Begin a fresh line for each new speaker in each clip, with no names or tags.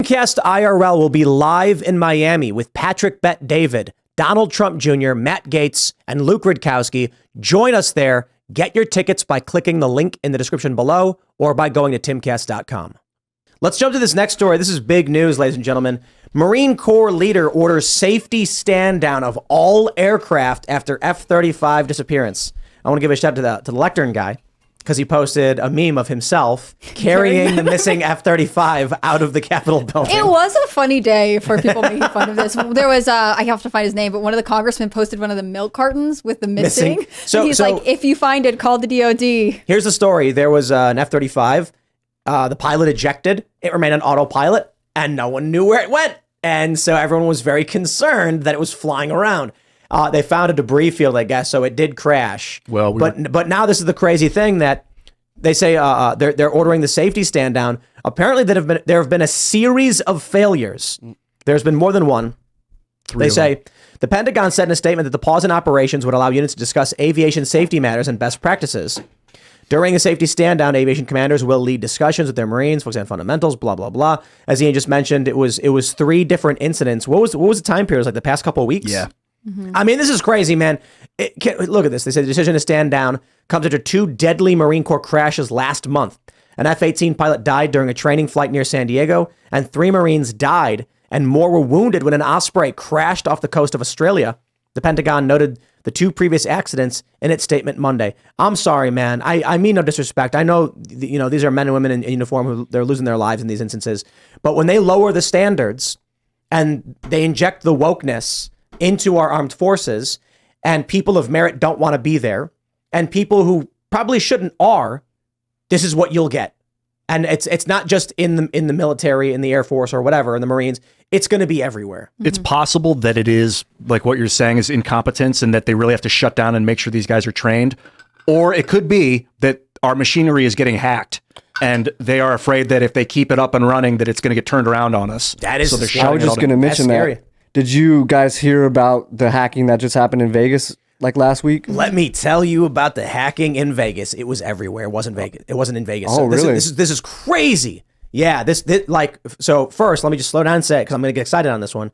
Timcast IRL will be live in Miami with Patrick Bet David, Donald Trump Jr., Matt Gaetz, and Luke Rudkowski. Join us there. Get your tickets by clicking the link in the description below or by going to timcast.com. Let's jump to this next story. This is big news, ladies and gentlemen. Marine Corps leader orders safety stand down of all aircraft after F-35 disappearance. I want to give a shout out to the lectern guy, because he posted a meme of himself carrying the missing F-35 out of the Capitol building.
It was a funny day for people making fun of this. There was, I have to find his name, but one of the congressmen posted one of the milk cartons with the missing. So he's like, if you find it, call the DOD.
Here's the story. There was an F-35. The pilot ejected. It remained on autopilot, and no one knew where it went. And so everyone was very concerned that it was flying around. They found a debris field, I guess, so it did crash. Well, but now this is the crazy thing that they say they're ordering the safety stand down. Apparently, there have been a series of failures. There's been more than one. They say the Pentagon said in a statement that the pause in operations would allow units to discuss aviation safety matters and best practices. During a safety stand down, aviation commanders will lead discussions with their Marines, focus on fundamentals, blah, blah, blah. As Ian just mentioned, it was 3 different incidents. What was the time period? It was like the past couple of weeks?
Yeah.
Mm-hmm.
I mean, this is crazy, man. Look at this. They said the decision to stand down comes after 2 deadly Marine Corps crashes last month. An F-18 pilot died during a training flight near San Diego, and 3 Marines died, and more were wounded when an Osprey crashed off the coast of Australia. The Pentagon noted the 2 previous accidents in its statement Monday. I'm sorry, man. I mean no disrespect. I know, these are men and women in uniform who they're losing their lives in these instances. But when they lower the standards and they inject the wokeness into our armed forces, and people of merit don't want to be there, and people who probably shouldn't are, this is what you'll get. And it's not just in the military, in the Air Force or whatever, in the Marines. It's going to be everywhere.
It's possible that it is, like what you're saying, is incompetence and that they really have to shut down and make sure these guys are trained. Or it could be that our machinery is getting hacked and they are afraid that if they keep it up and running, that it's going to get turned around on us.
That is,
so I was just going to mention that. Did you guys hear about the hacking that just happened in Vegas like last week?
Let me tell you about the hacking in Vegas. It was everywhere. It wasn't Vegas. It wasn't in Vegas.
Oh, really?
This is crazy. Yeah. So first, let me just slow down and say it, because I'm going to get excited on this one.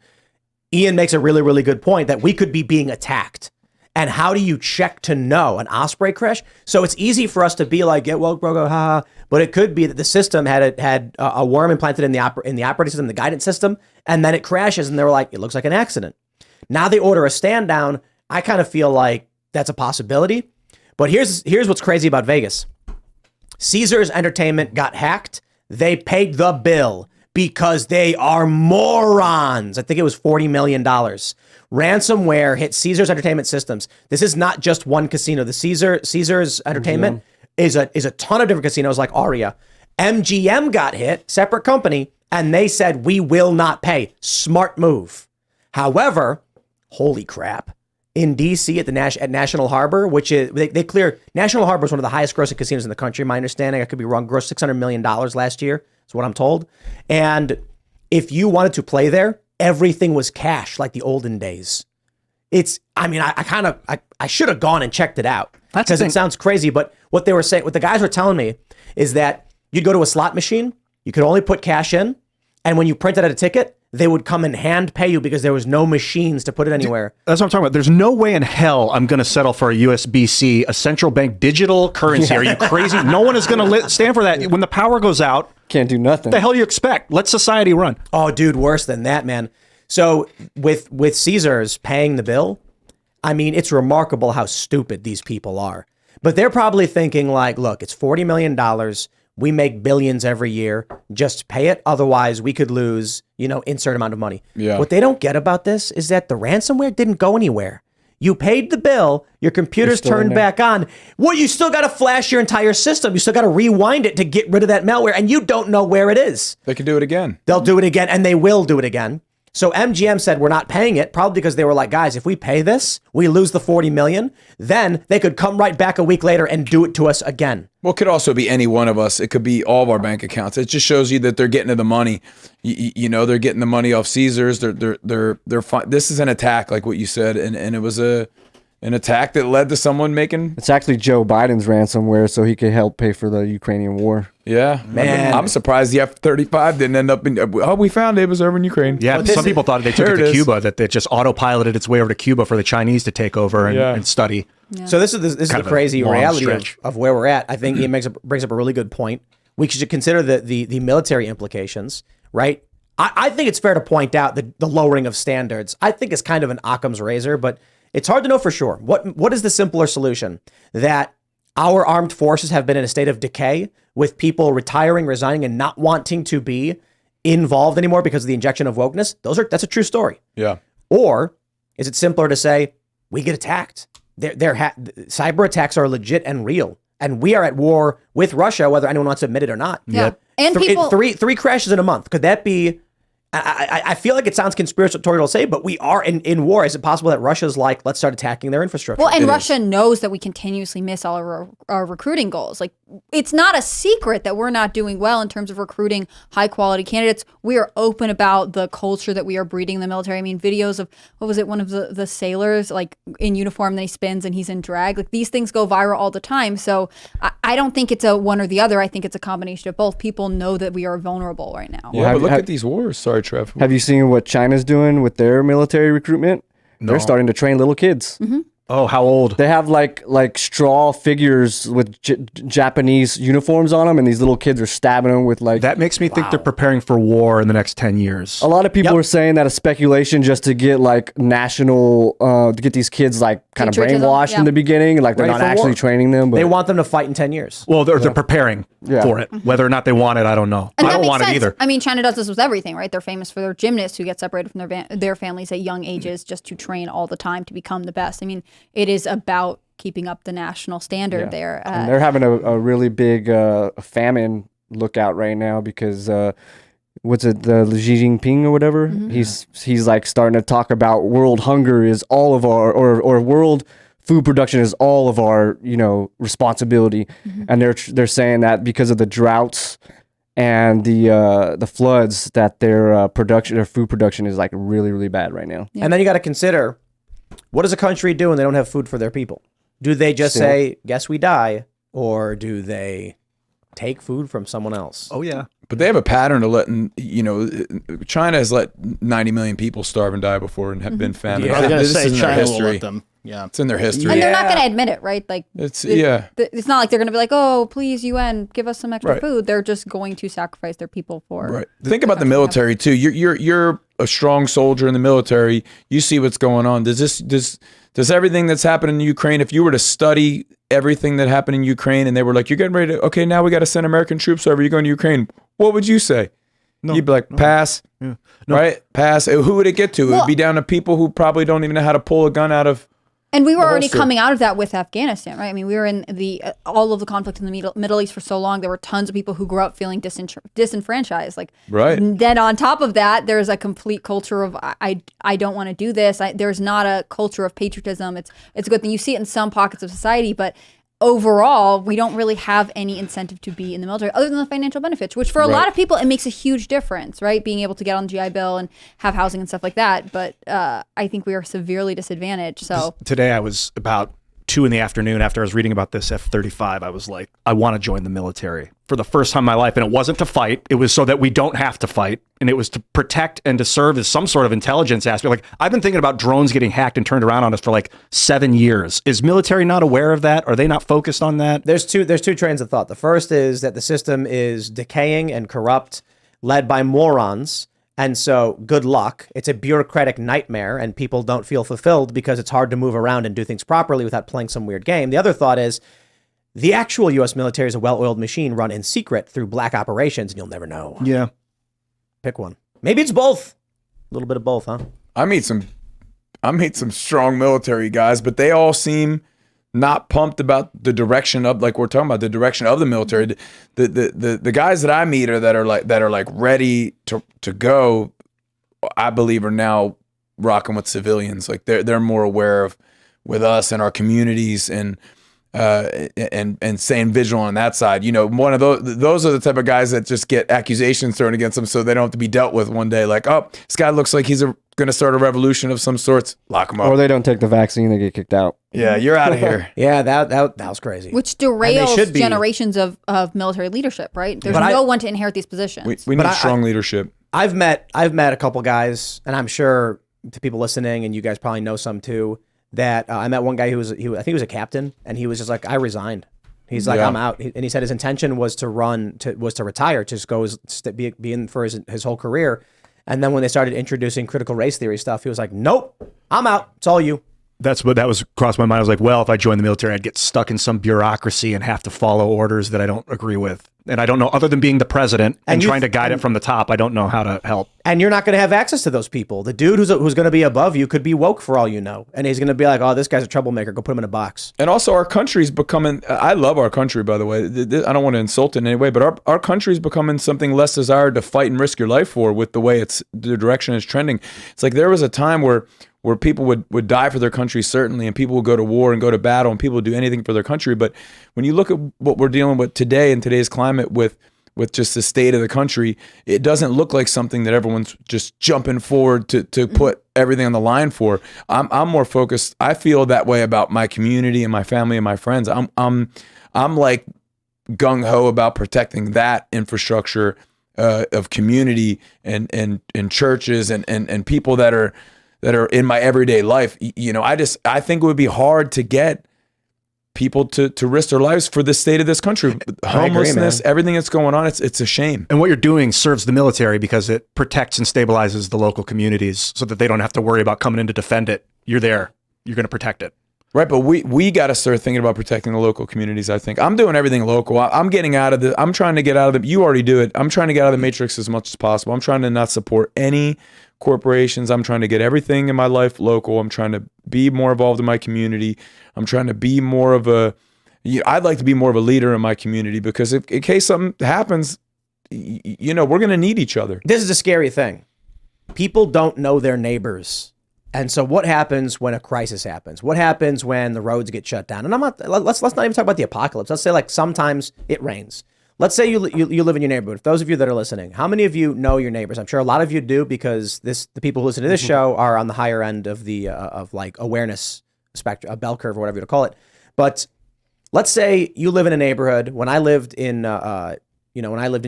Ian makes a really, really good point that we could be being attacked. And how do you check to know an Osprey crash? So it's easy for us to be like, get woke, bro, go, ha, ha. But it could be that the system had a worm implanted in the operating system, the guidance system, and then it crashes, and they were like, it looks like an accident. Now they order a stand down. I kind of feel like that's a possibility. But here's what's crazy about Vegas. Caesars Entertainment got hacked. They paid the bill because they are morons. I think it was $40 million. Ransomware hit Caesars Entertainment Systems. This is not just one casino. The Caesars Entertainment is a ton of different casinos like Aria. MGM got hit, separate company, and they said, we will not pay. Smart move. However, holy crap. In DC at National Harbor, which is, they clear, National Harbor is one of the highest grossing casinos in the country. My understanding, I could be wrong, grossed $600 million last year, is what I'm told. And if you wanted to play there, everything was cash like the olden days. I should have gone and checked it out because it sounds crazy. But what the guys were telling me is that you'd go to a slot machine, you could only put cash in, and when you printed out a ticket, they would come and hand pay you because there was no machines to put it anywhere.
That's what I'm talking about. There's no way in hell I'm going to settle for a USB-C, a central bank digital currency. Are you crazy? No one is going to stand for that. When the power goes out,
can't do nothing.
The hell you expect? Let society run.
Oh, dude, worse than that, man. So with Caesars paying the bill, I mean, it's remarkable how stupid these people are. But they're probably thinking like, look, it's $40 million. We make billions every year. Just pay it. Otherwise, we could lose, insert amount of money. Yeah. What they don't get about this is that the ransomware didn't go anywhere. You paid the bill. Your computer's turned back on. Well, you still got to flash your entire system. You still got to rewind it to get rid of that malware. And you don't know where it is.
They could do it again.
They'll do it again. And they will do it again. So MGM said, we're not paying it, probably because they were like, guys, if we pay this, we lose the $40 million. Then they could come right back a week later and do it to us again.
Well, it could also be any one of us. It could be all of our bank accounts. It just shows you that they're getting to the money. They're getting the money off Caesars. They're fine. This is an attack, like what you said, and it was an attack that led to someone making.
It's actually Joe Biden's ransomware, so he could help pay for the Ukrainian war.
Yeah,
Man.
I'm surprised the F-35 didn't end up in. Oh, we found it was over in Ukraine.
Yeah, some people thought they took it to Cuba, that it just autopiloted its way over to Cuba for the Chinese to take over and study.
Yeah.
So this is the crazy reality of where we're at. I think Ian brings up a really good point. We should consider the military implications, right? I think it's fair to point out the lowering of standards. I think is kind of an Occam's razor, but it's hard to know for sure. What is the simpler solution? That our armed forces have been in a state of decay with people retiring, resigning, and not wanting to be involved anymore because of the injection of wokeness? That's a true story.
Yeah.
Or is it simpler to say we get attacked? Cyber attacks are legit and real, and we are at war with Russia, whether anyone wants to admit it or not.
Yeah. And
three crashes in a month. Could that be? I feel like it sounds conspiratorial to say, but we are in war. Is it possible that Russia's like, let's start attacking their infrastructure?
Well, and Russia knows that we continuously miss all our recruiting goals. Like, it's not a secret that we're not doing well in terms of recruiting high quality candidates. We are open about the culture that we are breeding in the military. I mean, videos of, what was it, one of the sailors like in uniform, then he spins and he's in drag. Like, these things go viral all the time. So I don't think it's a one or the other. I think it's a combination of both. People know that we are vulnerable right now.
Yeah, but look at these wars. Sorry, Trev.
Have you seen what China's doing with their military recruitment? No. They're starting to train little kids.
Mm-hmm.
Oh, how old?
They have like straw figures with Japanese uniforms on them, and these little kids are stabbing them with like.
That makes me think they're preparing for war in the next 10 years.
A lot of people are saying that a speculation just to get like national, to get these kids like kind of brainwashed in the beginning, like they're not actually training them. But
they want them to fight in 10 years.
Well, they're preparing for it. Whether or not they want it, I don't know.
And
I don't want it either.
I mean, China does this with everything, right? They're famous for their gymnasts who get separated from their families at young ages just to train all the time to become the best. I mean, it is about keeping up the national standard there.
And they're having a really big famine lookout right now because what's it, the Xi Jinping or whatever? Mm-hmm. He's like starting to talk about world hunger is all of our or world food production is all of our responsibility, and they're saying that because of the droughts and the floods that their food production is like really, really bad right now.
And then you got to consider, what does a country do when they don't have food for their people? Do they just say, guess we die? Or do they take food from someone else?
Oh, yeah.
But they have a pattern of letting, China has let 90 million people starve and die before and have been famished.
I was going to say
in their
China will
history.
let them. Yeah.
It's in their history.
And they're not going to admit it, right? Like
it's
not like they're going to be like, oh, please, UN, give us some extra
Right.
food. They're just going to sacrifice their people for.
Right. Think about the military too. You're a strong soldier in the military. You see what's going on. Does everything that's happening in Ukraine, if you were to study everything that happened in Ukraine and they were like, you're getting ready to, okay, now we got to send American troops over, you're going to Ukraine, what would you say? You'd be like, pass, right? Pass. Who would it get to? It would be down to people who probably don't even know how to pull a gun out of.
And we were already coming out of that with Afghanistan, right? I mean, we were in all of the conflict in the Middle East for so long. There were tons of people who grew up feeling disenfranchised. Like,
right.
Then on top of that, there's a complete culture of I don't want to do this. There's not a culture of patriotism. It's a good thing. You see it in some pockets of society, but overall, we don't really have any incentive to be in the military other than the financial benefits, which for a lot of people, it makes a huge difference, right? Being able to get on the GI Bill and have housing and stuff like that. But I think we are severely disadvantaged. So
today I was about 2 p.m. after I was reading about this F-35. I was like, I want to join the military for the first time in my life. And it wasn't to fight. It was so that we don't have to fight. And it was to protect and to serve as some sort of intelligence aspect. Like, I've been thinking about drones getting hacked and turned around on us for like 7 years. Is military not aware of that? Are they not focused on that?
There's two trains of thought. The first is that the system is decaying and corrupt, led by morons. And so good luck. It's a bureaucratic nightmare and people don't feel fulfilled because it's hard to move around and do things properly without playing some weird game. The other thought is the actual U.S. military is a well-oiled machine run in secret through black operations and you'll never know.
Yeah.
Pick one. Maybe it's both. A little bit of both, huh?
I meet some strong military guys, but they all seem not pumped about the direction of, like we're talking about, the direction of the military. The guys that I meet that are like ready to go, I believe are now rocking with civilians. Like they're more aware of with us and our communities, and and staying vigilant on that side. You know, one of those are the type of guys that just get accusations thrown against them so they don't have to be dealt with one day. Like, oh, this guy looks like he's going to start a revolution of some sorts. Lock him up.
Or they don't take the vaccine, they get kicked out.
Yeah, you're out of here.
Yeah, that was crazy.
Which derails generations of military leadership, right? There's no one to inherit these positions.
We need strong leadership.
I've met a couple guys, and I'm sure to people listening, and you guys probably know some too, that I met one guy I think he was a captain, and he was just like, I resigned. He's like, I'm out. And he said his intention was to retire, to just go be in for his whole career. And then when they started introducing critical race theory stuff, he was like, nope, I'm out. It's all you.
That was crossed my mind. I was like, well, if I joined the military, I'd get stuck in some bureaucracy and have to follow orders that I don't agree with. And I don't know, other than being the president and trying to guide it from the top, I don't know how to help. And
you're not going to have access to those people. The dude who's going to be above you could be woke for all you know. And he's going to be like, oh, this guy's a troublemaker. Go put him in a box.
And also our country's becoming, I love our country, by the way. I don't want to insult it in any way, but our country's becoming something less desired to fight and risk your life for with the way the direction is trending. It's like there was a time where people would die for their country, certainly, and people would go to war and go to battle, and people would do anything for their country. But when you look at what we're dealing with today in today's climate with just the state of the country, it doesn't look like something that everyone's just jumping forward to put everything on the line for. I'm more focused. I feel that way about my community and my family and my friends. I'm like gung-ho about protecting that infrastructure of community and churches and people that are in my everyday life. You know, I think it would be hard to get people to risk their lives for the state of this country. Homelessness, everything that's going on, it's a shame.
And what you're doing serves the military because it protects and stabilizes the local communities so that they don't have to worry about coming in to defend it. You're there. You're going to protect it.
Right, but we got to start thinking about protecting the local communities, I think. I'm doing everything local. I'm getting out of I'm trying to get out of you already do it. I'm trying to get out of the matrix as much as possible. I'm trying to not support any corporations. I'm trying to get everything in my life local. I'm trying to be more involved in my community. I'm trying to be more of I'd like to be more of a leader in my community because in case something happens, we're going to need each other.
This is a scary thing. People don't know their neighbors. And so what happens when a crisis happens? What happens when the roads get shut down? And let's not even talk about the apocalypse. Let's say like sometimes it rains. Let's say you live in your neighborhood. Those of you that are listening, how many of you know your neighbors? I'm sure a lot of you do because the people who listen to this show are on the higher end of the of like awareness spectrum, a bell curve or whatever you want to call it. But let's say you live in a neighborhood. When I lived in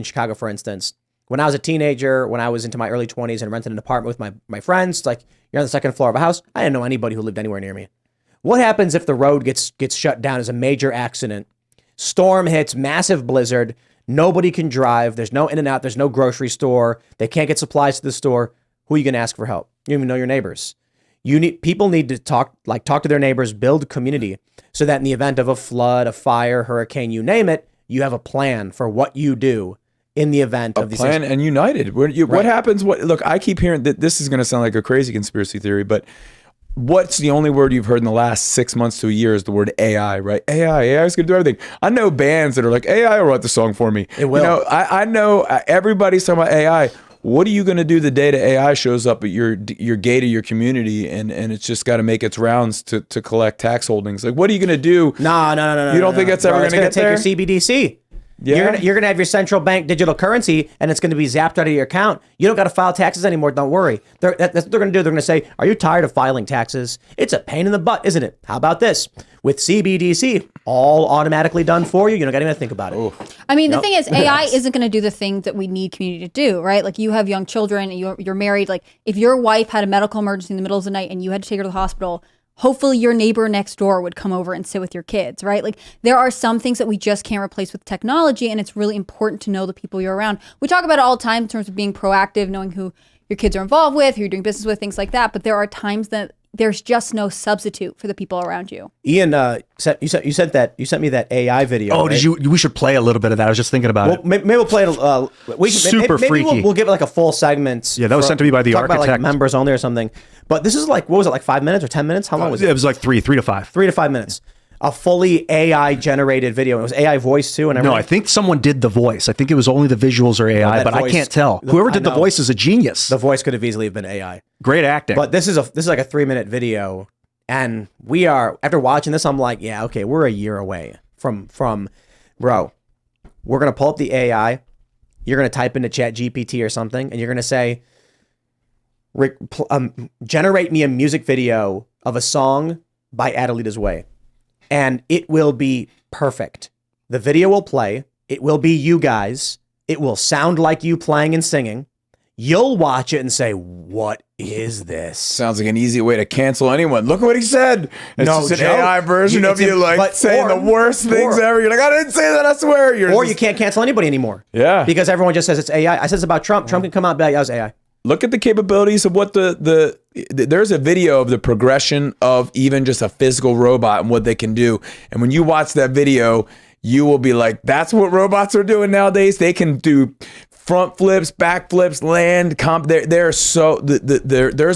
Chicago, for instance, when I was a teenager, when I was into my early 20s and rented an apartment with my friends, like you're on the second floor of a house, I didn't know anybody who lived anywhere near me. What happens if the road gets shut down as a major accident? Storm hits, massive blizzard, nobody can drive, there's no in and out, there's no grocery store, they can't get supplies to the store. Who are you going to ask for help? You don't even know your neighbors. People need to talk to their neighbors, build community so that in the event of a flood, a fire, hurricane, you name it, you have a plan for what you do in the event of these
plan and united. What happens? Look, I keep hearing that this is going to sound like a crazy conspiracy theory, but what's the only word you've heard in the last 6 months to a year is the word AI, right? AI is going to do everything. I know bands that are like, AI will write the song for me.
It will.
I know everybody's talking about AI. What are you going to do the day that AI shows up at your gate of your community and it's just got to make its rounds to collect tax holdings? Like, what are you going to do?
No.
You don't think that's ever going to get there?
It's going to take your CBDC. Yeah. You're going to have your central bank digital currency and it's going to be zapped out of your account. You don't got to file taxes anymore. Don't worry. That's what they're going to do. They're going to say, are you tired of filing taxes? It's a pain in the butt, isn't it? How about this? With CBDC, all automatically done for you. You don't got to even think about it.
I mean, the thing is, AI isn't going to do the things that we need community to do, right? Like you have young children, you're married. Like if your wife had a medical emergency in the middle of the night and you had to take her to the hospital, hopefully your neighbor next door would come over and sit with your kids, right? Like there are some things that we just can't replace with technology, and it's really important to know the people you're around. We talk about it all the time in terms of being proactive, knowing who your kids are involved with, who you're doing business with, things like that. But there are times that there's just no substitute for the people around you.
Ian, you sent me that AI video.
Oh,
right?
did you? We should play a little bit of that. I was just thinking about it.
Maybe we'll play it.
Super freaky.
We'll give it like a full segment.
Yeah, that was sent to me by the architect.
About like members only or something. But this is like, what was it, like 5 minutes or 10 minutes? How long was it?
It was like 3 to 5.
3 to 5 minutes. A fully AI generated video. It was AI voice too and everything.
No, I think someone did the voice. I think it was only the visuals or AI, but I can't tell. Whoever did the voice is a genius.
The voice could have easily been AI.
Great acting.
But this is like a 3-minute video. And we are, after watching this, I'm like, yeah, okay, we're a year away from bro, we're going to pull up the AI. You're going to type into Chat GPT or something, and you're going to say, generate me a music video of a song by Adelita's Way. And it will be perfect. The video will play. It will be you guys. It will sound like you playing and singing. You'll watch it and say, what is this?
Sounds like an easy way to cancel anyone. Look at what he said. It's
No
just an
joke.
AI version of you like saying the worst things
or-
ever. You're like, I didn't say that, I swear.
Or you can't cancel anybody anymore.
Yeah.
Because everyone just says it's AI. I said this about Trump. Trump can come out and be like, that was AI.
Look at the capabilities of what there's a video of the progression of even just a physical robot and what they can do. And when you watch that video, you will be like, that's what robots are doing nowadays. They can do front flips, back flips, land, there's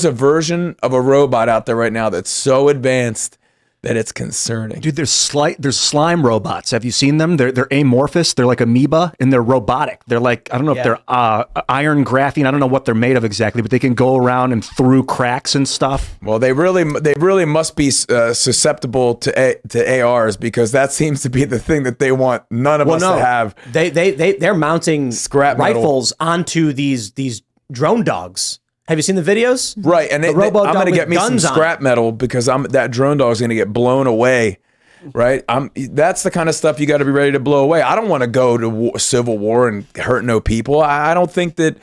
a version of a robot out there right now that's so advanced that it's concerning.
Dude, there's slime robots. Have you seen them? They're amorphous. They're like amoeba, and they're robotic. They're like, I don't know if they're iron graphene. I don't know what they're made of exactly, but they can go around and through cracks and stuff.
Well, they really must be susceptible to ARs, because that seems to be the thing that they want none of us to have.
They're mounting
Scrap metal
rifles onto these drone dogs. Have you seen the videos?
Right, and
The robo
I'm
dog
going to
with
get me some
guns on
scrap metal, because that drone dog is going to get blown away. Right, that's the kind of stuff you got to be ready to blow away. I don't want to go to civil war and hurt no people. I don't think that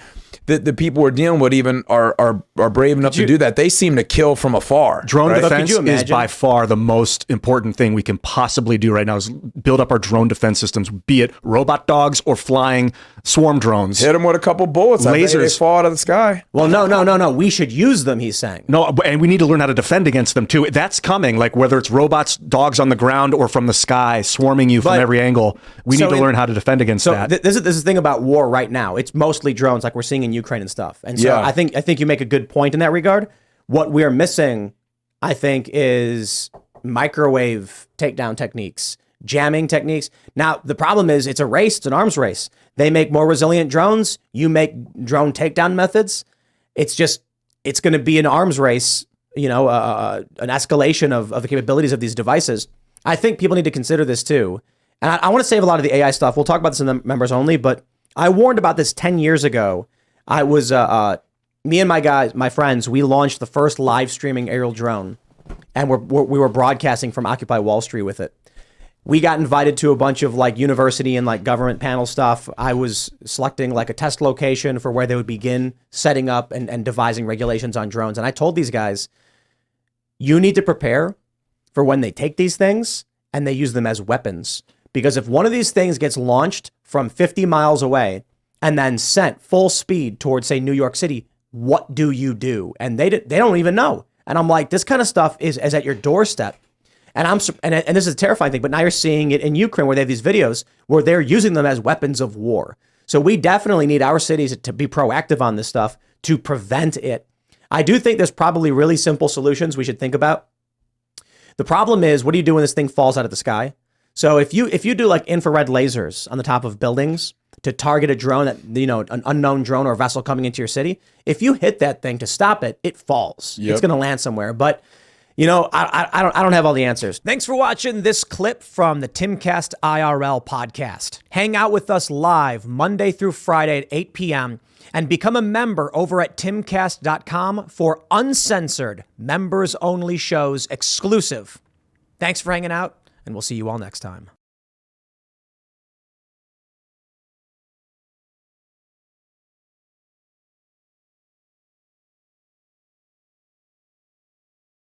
the people we're dealing with even are brave enough to do that. They seem to kill from afar.
Drone
right?
defense is by far the most important thing we can possibly do right now, is build up our drone defense systems, be it robot dogs or flying swarm drones.
Hit them with a couple bullets.
Lasers.
They fall out of the sky.
Well, no. We should use them, he's saying.
No, and we need to learn how to defend against them too. That's coming, like whether it's robots, dogs on the ground, or from the sky swarming you from every angle. We need to learn how to defend against that.
This is the thing about war right now. It's mostly drones, like we're seeing in Ukraine and stuff. And so I think you make a good point in that regard. What we're missing, I think, is microwave takedown techniques, jamming techniques. Now, the problem is it's a race. It's an arms race. They make more resilient drones. You make drone takedown methods. It's going to be an arms race, an escalation of the capabilities of these devices. I think people need to consider this too. And I want to save a lot of the AI stuff. We'll talk about this in the members only, but I warned about this 10 years ago. I was, me and my friends, we launched the first live streaming aerial drone, and we were broadcasting from Occupy Wall Street with it. We got invited to a bunch of like university and like government panel stuff. I was selecting like a test location for where they would begin setting up and devising regulations on drones. And I told these guys, you need to prepare for when they take these things and they use them as weapons. Because if one of these things gets launched from 50 miles away and then sent full speed towards, say, New York City, what do you do? And they don't even know. And I'm like, this kind of stuff is at your doorstep. And this is a terrifying thing, but now you're seeing it in Ukraine where they have these videos where they're using them as weapons of war. So we definitely need our cities to be proactive on this stuff to prevent it. I do think there's probably really simple solutions we should think about. The problem is, what do you do when this thing falls out of the sky? So if you do like infrared lasers on the top of buildings to target a drone, an unknown drone or vessel coming into your city, if you hit that thing to stop it, it falls. It's going to land somewhere. But I don't have all the answers. Thanks for watching this clip from the Timcast IRL podcast. Hang out with us live Monday through Friday at 8 p.m. and become a member over at timcast.com for uncensored, members-only shows exclusive. Thanks for hanging out, and we'll see you all next time.